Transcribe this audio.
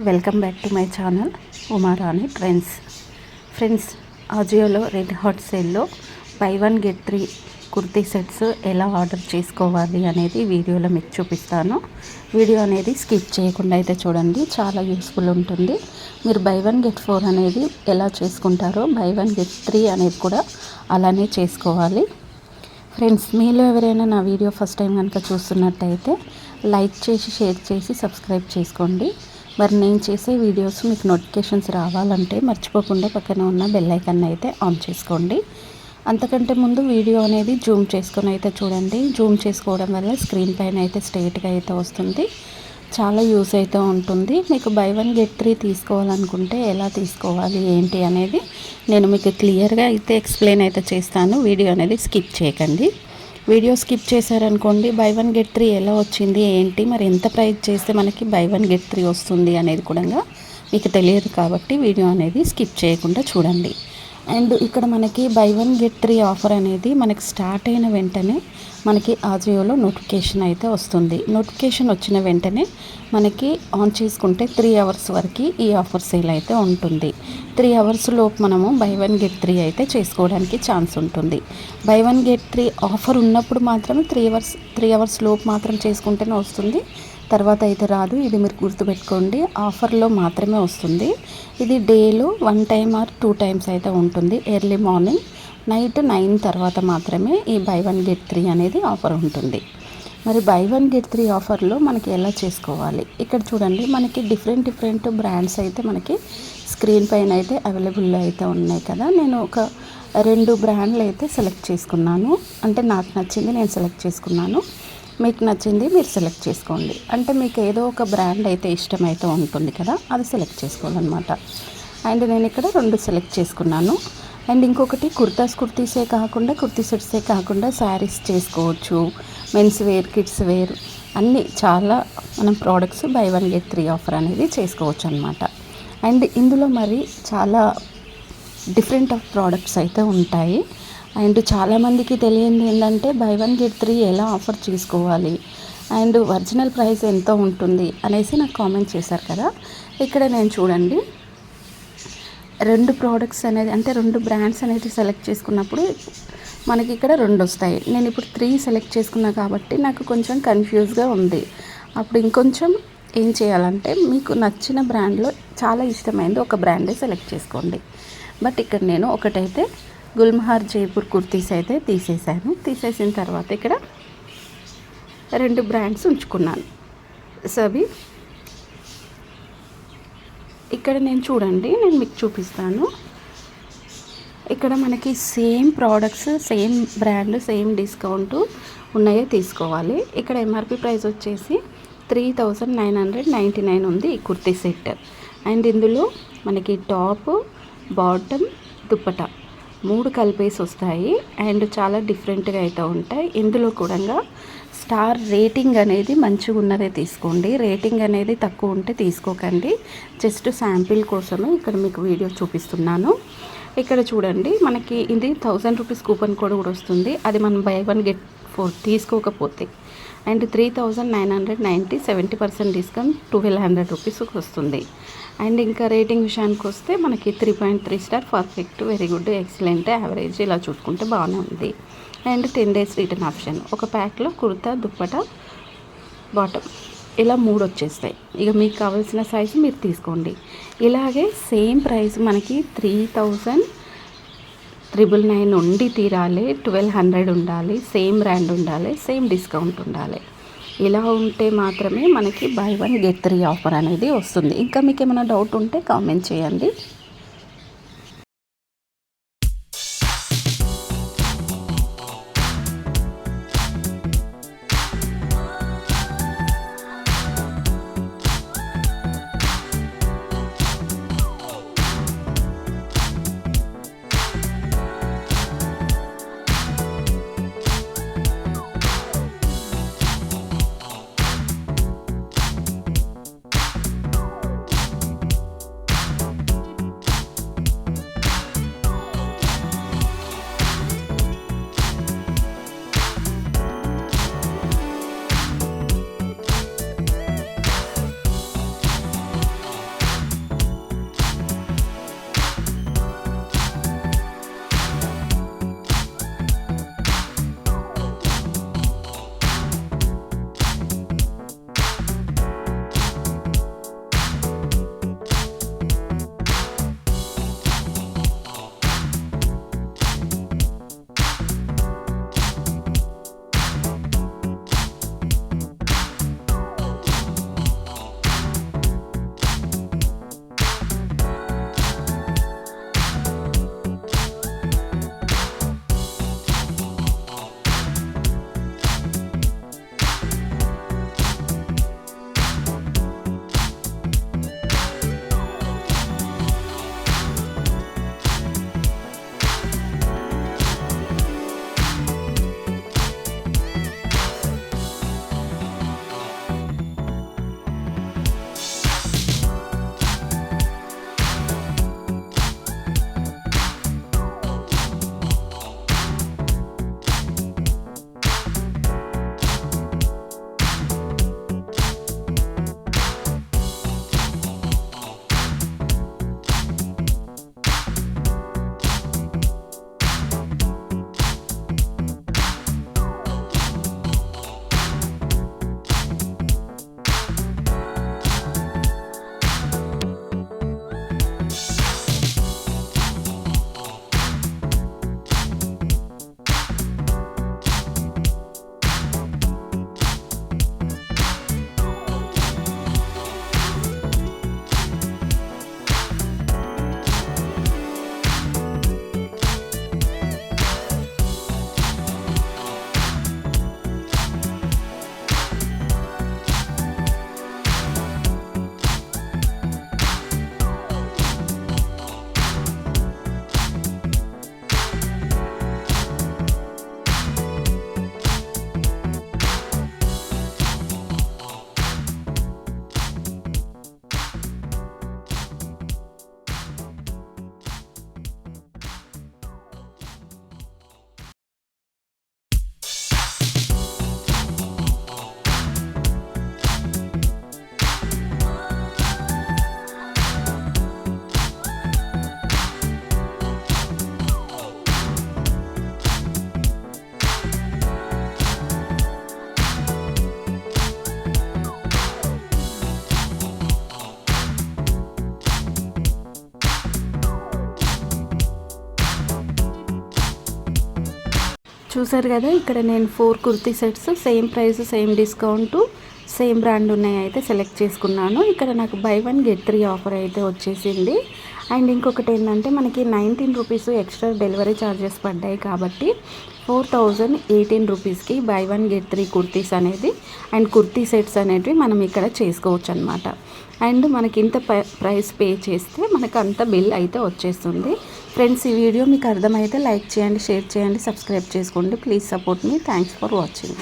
Welcome back to my channel Umarani trends. Friends, ఆజియోలో red hot సేల్లో buy one get 3 kurti sets ఎలా order చేసుకోవాలి అనేది వీడియోలో మీకు చూపిస్తాను. వీడియో అనేది స్కిప్ చేయకుండా అయితే చూడండి, చాలా యూస్ఫుల్ ఉంటుంది. మీరు బై వన్ గెట్ 4 అనేది ఎలా చేసుకుంటారో బై వన్ గెట్ 3 అనేది కూడా అలానే చేసుకోవాలి. ఫ్రెండ్స్, మీలో ఎవరైనా నా వీడియో ఫస్ట్ టైం కనుక చూస్తున్నట్టయితే లైక్ చేసి, షేర్ చేసి, సబ్స్క్రైబ్ చేసుకోండి. మరి నేను చేసే వీడియోస్ మీకు నోటిఫికేషన్స్ రావాలంటే మర్చిపోకుండా పక్కన ఉన్న బెల్ ఐకాన్ అయితే ఆన్ చేసుకోండి. అంతకంటే ముందు వీడియో అనేది జూమ్ చేసుకొని అయితే చూడండి. జూమ్ చేసుకోవడం వల్ల స్క్రీన్ పైన అయితే స్ట్రైట్గా అయితే వస్తుంది. చాలా యూస్ అయితే ఉంటుంది. మీకు బై వన్ గెట్ 3 తీసుకోవాలనుకుంటే ఎలా తీసుకోవాలి ఏంటి అనేది నేను మీకు క్లియర్గా అయితే ఎక్స్ప్లెయిన్ అయితే చేస్తాను. వీడియో అనేది స్కిప్ చేయకండి. వీడియో స్కిప్ చేశారనుకోండి, బై వన్ గెట్ 3 ఎలా వచ్చింది ఏంటి, మరి ఎంత ప్రైస్ చేస్తే మనకి బై వన్ గెట్ 3 వస్తుంది అనేది కూడా మీకు తెలియదు. కాబట్టి వీడియో అనేది స్కిప్ చేయకుండా చూడండి. అండ్ ఇక్కడ మనకి బై వన్ గెట్ 3 ఆఫర్ అనేది మనకి స్టార్ట్ అయిన వెంటనే మనకి ఆజియోలో నోటిఫికేషన్ అయితే వస్తుంది. నోటిఫికేషన్ వచ్చిన వెంటనే మనకి ఆన్ చేసుకుంటే 3 అవర్స్ వరకు ఈ ఆఫర్ సేల్ అయితే ఉంటుంది. 3 అవర్స్ లోపు మనము బై వన్ గెట్ 3 అయితే చేసుకోవడానికి ఛాన్స్ ఉంటుంది. బై వన్ గెట్ 3 ఆఫర్ ఉన్నప్పుడు మాత్రమే 3 అవర్స్ లోపు మాత్రం చేసుకుంటేనే వస్తుంది. తర్వాత అయితే రాదు. ఇది మీరు గుర్తుపెట్టుకోండి, ఆఫర్లో మాత్రమే వస్తుంది. ఇది డేలో 1 టైం ఆర్ 2 టైమ్స్ అయితే ఉంటుంది. ఎర్లీ మార్నింగ్, నైట్ 9 తర్వాత మాత్రమే ఈ బై వన్ గెట్ 3 అనేది ఆఫర్ ఉంటుంది. మరి బై వన్ గెట్ 3 ఆఫర్లో మనకి ఎలా చేసుకోవాలి, ఇక్కడ చూడండి. మనకి డిఫరెంట్ బ్రాండ్స్ అయితే మనకి స్క్రీన్ పైన అయితే అవైలబుల్లో అయితే ఉన్నాయి కదా. నేను ఒక 2 బ్రాండ్లు అయితే సెలెక్ట్ చేసుకున్నాను. అంటే నాకు నచ్చింది నేను సెలెక్ట్ చేసుకున్నాను. మీకు నచ్చింది మీరు సెలెక్ట్ చేసుకోండి. అంటే మీకు ఏదో ఒక బ్రాండ్ అయితే ఇష్టమైతే ఉంటుంది కదా, అది సెలెక్ట్ చేసుకోవాలన్నమాట. అండ్ నేను ఇక్కడ 2 సెలెక్ట్ చేసుకున్నాను. అండ్ ఇంకొకటి కుర్తీసే కాకుండా, కుర్తీ సెట్సే కాకుండా శారీస్ చేసుకోవచ్చు. మెన్స్ వేర్, కిడ్స్ వేర్ అన్నీ చాలా మనం products buy one get 3 offer అనేది చేసుకోవచ్చు అనమాట. అండ్ ఇందులో మరి చాలా డిఫరెంట్ ఆఫ్ ప్రోడక్ట్స్ అయితే ఉంటాయి. అండ్ చాలామందికి తెలియంది ఏంటంటే బై వన్ గెట్ 3 ఎలా ఆఫర్ చేసుకోవాలి అండ్ ఒరిజినల్ ప్రైస్ ఎంత ఉంటుంది అనేసి నాకు కామెంట్ చేశారు కదా. ఇక్కడ నేను చూడండి, 2 ప్రోడక్ట్స్ అనేది అంటే 2 బ్రాండ్స్ అనేది సెలెక్ట్ చేసుకున్నప్పుడు మనకి ఇక్కడ 2 వస్తాయి. నేను ఇప్పుడు 3 సెలెక్ట్ చేసుకున్నా కాబట్టి నాకు కొంచెం కన్ఫ్యూజ్గా ఉంది. అప్పుడు ఇంకొంచెం ఏం చేయాలంటే మీకు నచ్చిన బ్రాండ్లో చాలా ఇష్టమైంది ఒక బ్రాండే సెలెక్ట్ చేసుకోండి. బట్ ఇక్కడ నేను ఒకటైతే గుల్మహార్ జైపూర్ కుర్తీస్ అయితే తీసేసిన తర్వాత ఇక్కడ 2 బ్రాండ్స్ ఉంచుకున్నాను. సో అవి ఇక్కడ నేను చూడండి, నేను మీకు చూపిస్తాను. ఇక్కడ మనకి same products, same brand, same discount ఉన్నాయో తీసుకోవాలి. ఇక్కడ ఎంఆర్పి ప్రైస్ వచ్చేసి 3999 ఉంది ఈ కుర్తీ సెట్. అండ్ ఇందులో మనకి టాప్, బాటమ్, దుప్పటా 3 కలిపేసి వస్తాయి. అండ్ చాలా డిఫరెంట్గా అయితే ఉంటాయి. ఇందులో కూడా స్టార్ రేటింగ్ అనేది మంచిగా ఉన్నదే తీసుకోండి. రేటింగ్ అనేది తక్కువ ఉంటే తీసుకోకండి. జస్ట్ శాంపిల్ కోసమే ఇక్కడ మీకు వీడియో చూపిస్తున్నాను. ఇక్కడ చూడండి, మనకి ఇది 1000 రూపీస్ కూపన్ కోడ్ కూడా వస్తుంది. అది మనం బై వన్ గెట్ 4 తీసుకోకపోతే. అండ్ 3990 70% డిస్కౌంట్ 1200 రూపీస్కి వస్తుంది. అండ్ ఇంకా రేటింగ్ విషయానికి వస్తే మనకి 3.3 star, perfect, very good, excellent, average ఇలా చూసుకుంటే బాగానే ఉంది. And 10 days return option. ఒక ప్యాక్లో కుర్తా, దుప్పటా, బాటమ్ ఇలా 3 వచ్చేస్తాయి. ఇక మీకు కావాల్సిన సైజు మీరు తీసుకోండి. ఇలాగే సేమ్ ప్రైస్ మనకి 3999 ఉండి తీరాలి, 1200 ఉండాలి, సేమ్ బ్రాండ్ ఉండాలి, సేమ్ డిస్కౌంట్ ఉండాలి. ఇలా ఉంటే మాత్రమే మనకి బై వన్ గెట్ 3 ఆఫర్ అనేది వస్తుంది. ఇంకా మీకు ఏమైనా డౌట్ ఉంటే కామెంట్ చేయండి. చూసారు కదా, ఇక్కడ నేను 4 kurti sets same price, same discount, same brand ఉన్నాయి అయితే సెలెక్ట్ చేసుకున్నాను. ఇక్కడ నాకు బై 1 గెట్ 3 ఆఫర్ అయితే వచ్చేసింది. అండ్ ఇంకొకటి ఏంటంటే మనకి 19 రూపీస్ ఎక్స్ట్రా డెలివరీ ఛార్జెస్ పడ్డాయి కాబట్టి 4018 రూపీస్కి బై 1 గెట్ 3 కుర్తీస్ అనేది అండ్ కుర్తీ సెట్స్ అనేటివి మనం ఇక్కడ చేసుకోవచ్చు అనమాట. అండ్ మనకి ఇంత ప్రైస్ పే చేస్తే మనకు అంత బిల్ అయితే వచ్చేస్తుంది. ఫ్రెండ్స్, ఈ వీడియో మీకు అర్థమైతే లైక్ చేయండి, షేర్ చేయండి, సబ్స్క్రైబ్ చేసుకోండి. Please support me. Thanks for watching.